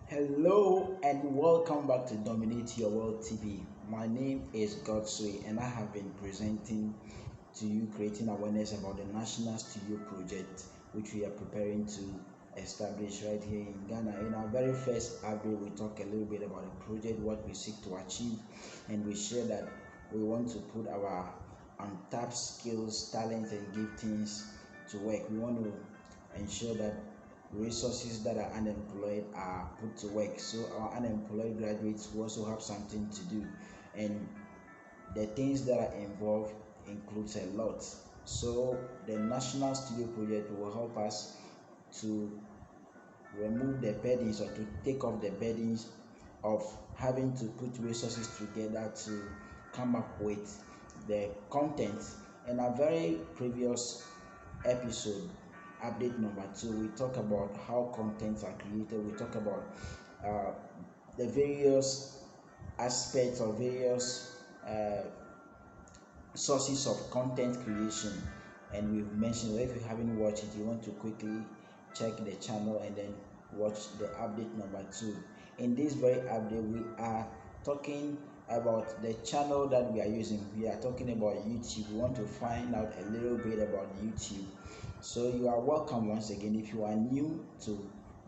Hello and welcome back to Dominate Your World TV. My name is Godsway and I have been presenting to you creating awareness about the National Studio Project which we are preparing to establish right here in Ghana. In our very first update, we talk a little bit about the project, what we seek to achieve, and we share that we want to put our untapped skills, talents, and giftings to work. We want to ensure that resources that are unemployed are put to work, so our unemployed graduates will also have something to do, and the things that are involved includes a lot. So the National Studio Project will help us to remove the burdens or to take off the burdens of having to put resources together to come up with the content. In our very previous episode, update number 2, we talk about how contents are created. We talk about uh, the various aspects or various sources of content creation, and we've mentioned that if you haven't watched it, you want to quickly check the channel and then watch the update number 2. In this very update, we are talking about the channel that we are using. We are talking about YouTube. We want to find out a little bit about YouTube. So you are welcome once again. If you are new to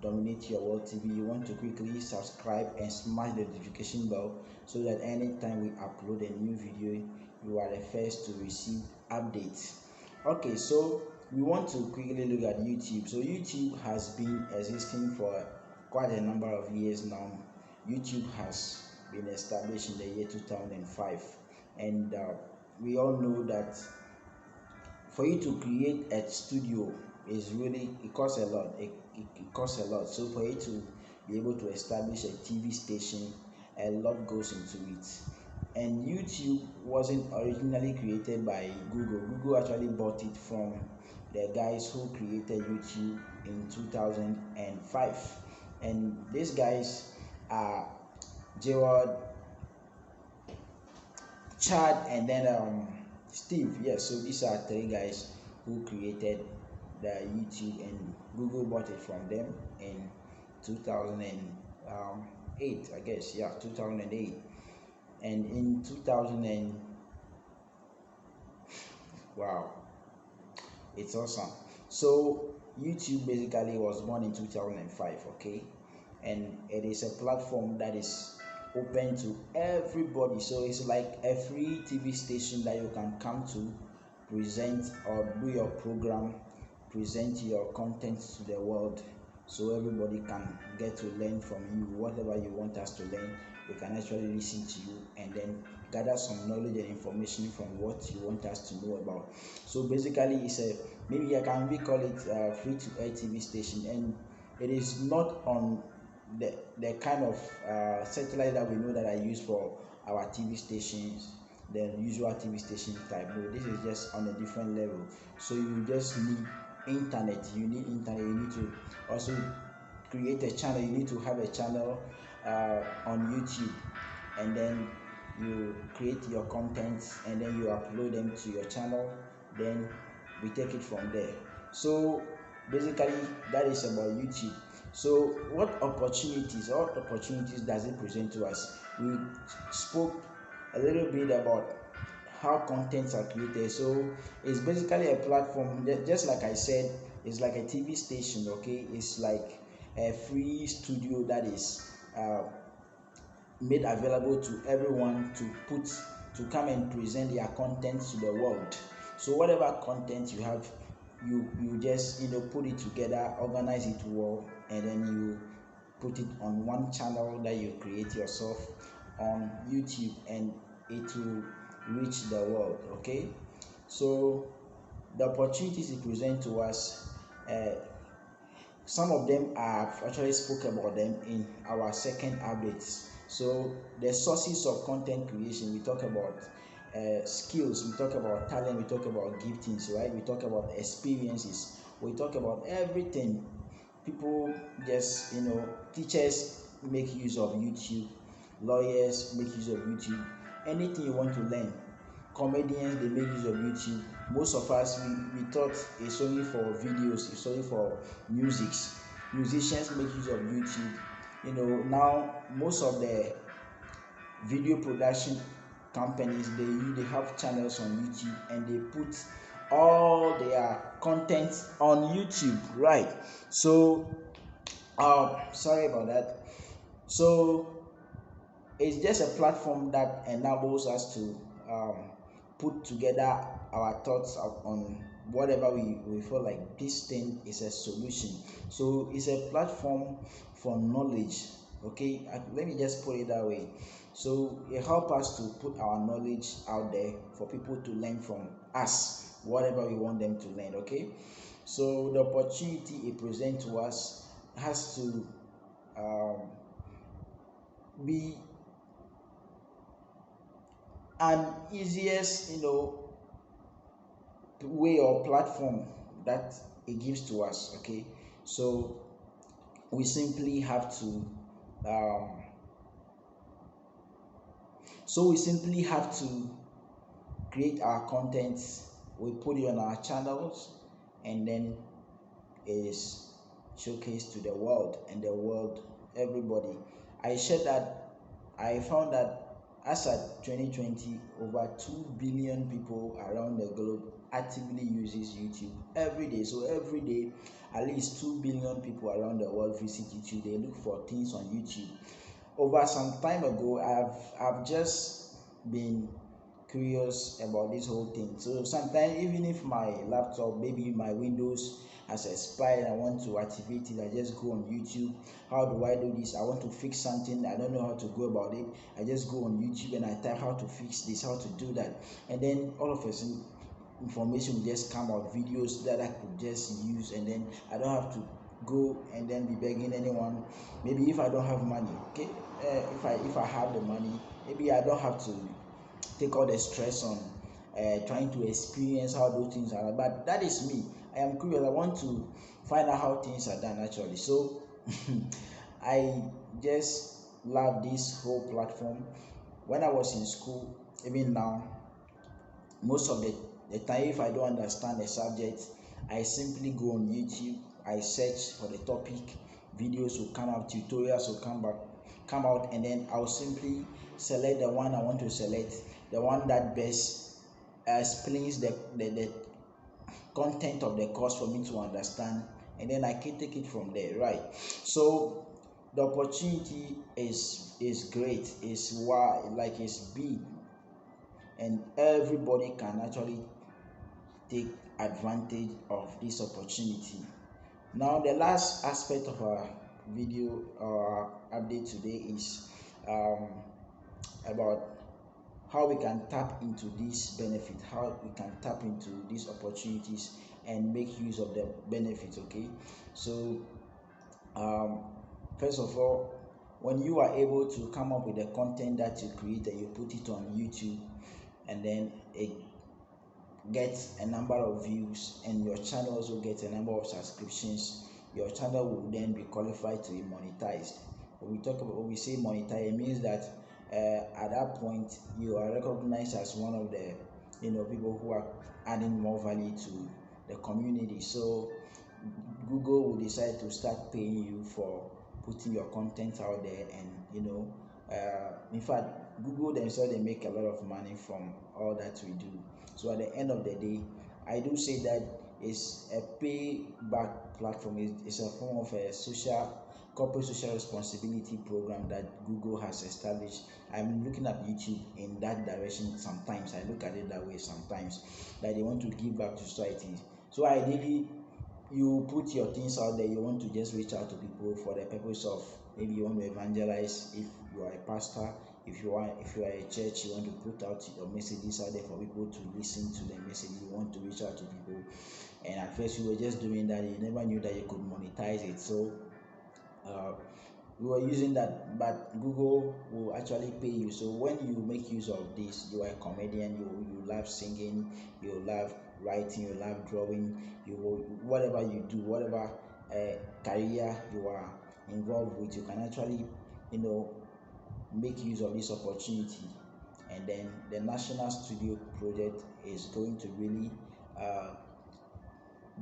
Dominate Your World TV, you want to quickly subscribe and smash the notification bell so that anytime we upload a new video, you are the first to receive updates. Okay, so we want to quickly look at YouTube. So YouTube has been existing for quite a number of years now. YouTube has been established in the year 2005, and we all know that for you to create a studio is really, it costs a lot. It costs a lot. So for you to be able to establish a TV station, a lot goes into it. And YouTube wasn't originally created by Google. Google actually bought it from the guys who created YouTube in 2005. And these guys are Gerald, Chad, and then Steve. Yes, so these are three guys who created the YouTube, and Google bought it from them in 2008, I guess. Yeah, 2008. And in 2000 and wow, it's awesome. So YouTube basically was born in 2005, okay, and it is a platform that is open to everybody. So it's like a free TV station that you can come to present or do your program, present your content to the world, so everybody can get to learn from you. Whatever you want us to learn, we can actually listen to you and then gather some knowledge and information from what you want us to know about. So basically it's a, maybe I can we call it a free to air TV station, and it is not on the kind of satellite that we know that are used for our TV stations, the usual TV station type. No, this is just on a different level. So you just need internet. You need internet. You need to also create a channel. You need to have a channel on YouTube, and then you create your content and then you upload them to your channel. Then we take it from there. So basically that is about YouTube. So what opportunities does it present to us? We spoke a little bit about how contents are created. So it's basically a platform, just like I said, it's like a TV station. Okay, it's like a free studio that is made available to everyone to come and present their content to the world. So whatever content you have, you just put it together, organize it well, and then you put it on one channel that you create yourself on YouTube, and it will reach the world. Okay, so the opportunities it present to us, some of them I've actually spoke about them in our second updates. So the sources of content creation, we talk about skills, we talk about talent, we talk about giftings, right? We talk about experiences, we talk about everything. People just, teachers make use of YouTube, lawyers make use of YouTube, anything you want to learn. Comedians, they make use of YouTube. Most of us, we thought it's only for videos, it's only for music. Musicians make use of YouTube. now most of the video production companies, they have channels on YouTube, and they put all their content on YouTube, right? So sorry about that. So it's just a platform that enables us to put together our thoughts on whatever we feel like this thing is a solution. So it's a platform for knowledge. Okay, let me just put it that way. So it helps us to put our knowledge out there for people to learn from us, whatever we want them to learn. Okay, so the opportunity it presents to us has to be an easiest way or platform that it gives to us. Okay, so we simply have to um, create our content. We put it on our channels, and then it is showcased to the world, and the world, everybody. I found that as at 2020, over 2 billion people around the globe actively uses YouTube every day. So every day, at least 2 billion people around the world visit YouTube. They look for things on YouTube. Over some time ago, I've just been curious about this whole thing. So sometimes, even if my laptop, maybe my Windows has expired, I want to activate it, I just go on YouTube. How do I do this? I want to fix something, I don't know how to go about it. I just go on YouTube and I type how to fix this, how to do that, and then all of a sudden information will just come out, videos that I could just use, and then I don't have to go and then be begging anyone. Maybe if I don't have money, okay, if I have the money, maybe I don't have to take all the stress on trying to experience how those things are. But that is me. I am curious. I want to find out how things are done actually. So I just love this whole platform. When I was in school, even now, most of the time, if I don't understand a subject, I simply go on YouTube, I search for the topic, videos will come out, tutorials will come out, and then I'll simply select the one I want to select, the one that best explains the content of the course for me to understand, and then I can take it from there, right? So the opportunity is great, is why, like, it's big, and everybody can actually take advantage of this opportunity. Now, the last aspect of our video update today is about how we can tap into this benefit, how we can tap into these opportunities and make use of the benefits. Okay, so first of all, when you are able to come up with the content that you create and you put it on YouTube, and then it gets a number of views, and your channel also gets a number of subscriptions, your channel will then be qualified to be monetized. When we say monetize, it means that at that point you are recognized as one of the people who are adding more value to the community. So Google will decide to start paying you for putting your content out there, and in fact, Google themselves, they make a lot of money from all that we do. So at the end of the day, I do say that it's a payback platform. It's a form of a corporate social responsibility program that Google has established. I'm looking at YouTube in that direction sometimes. I look at it that way sometimes, that they want to give back to society. So ideally, you put your things out there, you want to just reach out to people for the purpose of, maybe you want to evangelize. If you are a pastor, if you are a church, you want to put out your messages out there for people to listen to the message. You want to reach out to people, and at first you were just doing that, you never knew that you could monetize it. So we were using that, but Google will actually pay you. So when you make use of this, you are a comedian, you love singing, you love writing, you love drawing, whatever you do, whatever career you are involved with, you can actually make use of this opportunity. And then the National Studio Project is going to really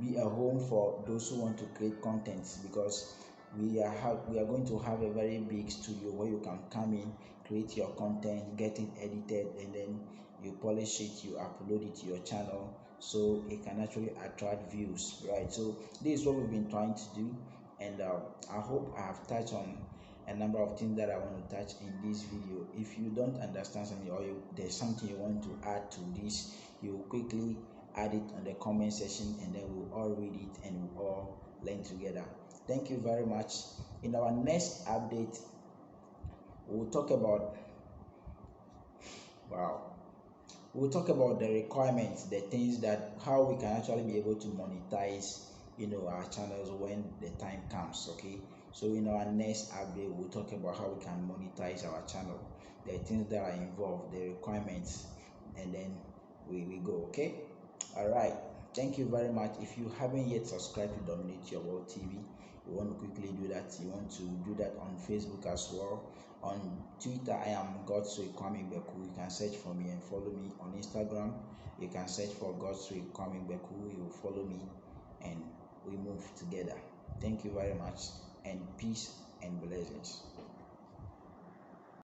be a home for those who want to create content, because we are going to have a very big studio where you can come in, create your content, get it edited, and then you polish it, you upload it to your channel, so it can actually attract views, right? So this is what we've been trying to do, and I hope I have touched on a number of things that I want to touch in this video. If you don't understand something, or there's something you want to add to this, you quickly add it on the comment section, and then we'll all read it and we'll all learn together. Thank you very much. In our next update, we'll talk about the requirements, the things that how we can actually be able to monetize our channels when the time comes. Okay, so in our next update, we'll talk about how we can monetize our channel, the things that are involved, the requirements, and then we go. Okay, all right, thank you very much. If you haven't yet subscribed to Dominate Your World TV, you want to quickly do that. You want to do that on Facebook as well. On Twitter, I am Godswill Kwame Beku. You can search for me and follow me. On Instagram, you can search for Godswill Kwame Beku. You will follow me and we move together. Thank you very much, and peace and blessings.